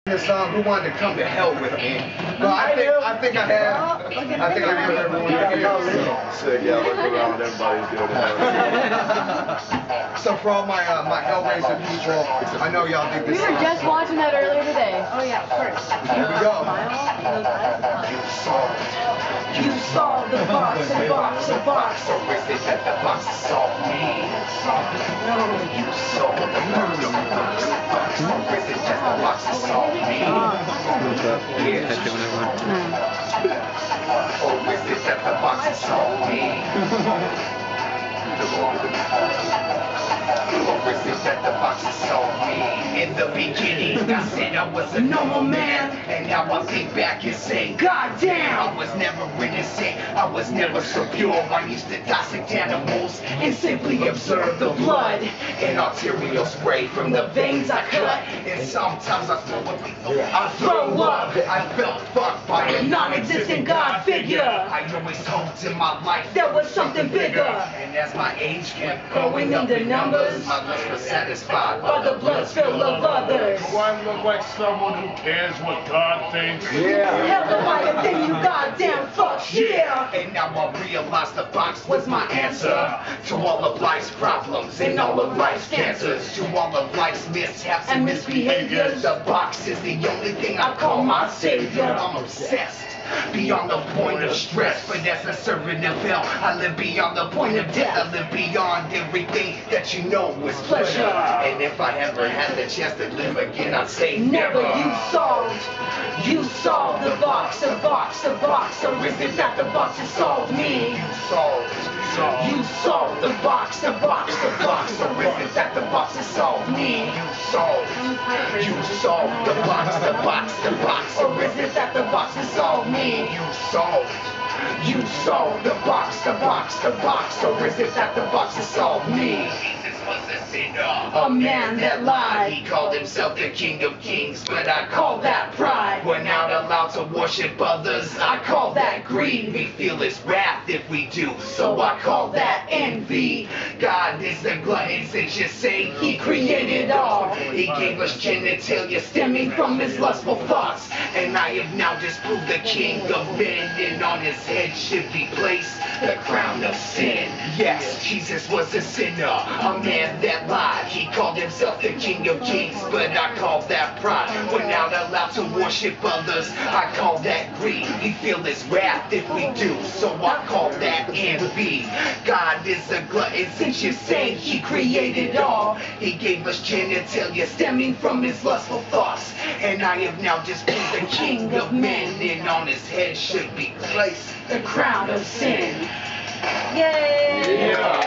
This song, who wanted to come to hell with me? But I think I have everyone here. Sick, yeah, look around, everybody's doing it. So for all my Hellraiser people, I know y'all dig this We were just watching that earlier today. Oh yeah, of course. Here we go. You solved the box, a box, a box. So is it that the box solved me? You solved the box, a box, a box. So is it that the box solved me? Yeah. Oh, is it that the box solved me? Or is it that the box solved me? In the beginning, I said I was a normal man, and now I think back and say, God damn, I was never innocent, I was never so pure. I used to dissect animals and simply observe the blood and arterial spray from the veins I cut. And sometimes I throw up, I felt fucked by a non-existent God figure. I always hoped in my life there was something bigger. And as my age kept growing up in numbers, my lust was satisfied by the blood spill of others. Do I look like someone who cares what God thinks? Yeah. Hell no, I am than you goddamn fucks, yeah. And now I realize the box was my answer to all of life's problems and all of life's cancers, to all of life's mishaps and misbehaviors. The box is the only thing I call my savior. I'm obsessed beyond the point of stress, but as a servant of hell, I live beyond the point of death. I live beyond everything that you know was pleasure. And if I ever had the chance to live again, I'd say never. You solved the box, a box, a box. Or is it that the box has solved me? You solved the box, a box, a box. Or is it that the box has solved me? You solved the box, the box, the box. Or is it that the box has solved me? You solved the box, the box, the box. Or is it that the box has solved me? Was a sinner, a man that lied. He called himself the King of Kings, but I call that pride. We're not allowed to worship others, I call that greed. We feel his wrath if we do, so I call that envy. God is a glutton, since you say he created all. He gave us genitalia stemming from his lustful thoughts. And I have now disproved the King of men, and on his head should be placed the crown of sin. Yes, Jesus was a sinner, a man that lied. He called himself the King of Kings, but I call that pride. We're not allowed to worship others, I call that greed. We feel his wrath if we do, so I call that envy. God is a glutton, since you say he created all. He gave us genitalia stemming from his lustful thoughts. And I have now disproved the King of men, and on his head should be placed the crown of sin. Yay! Yeah.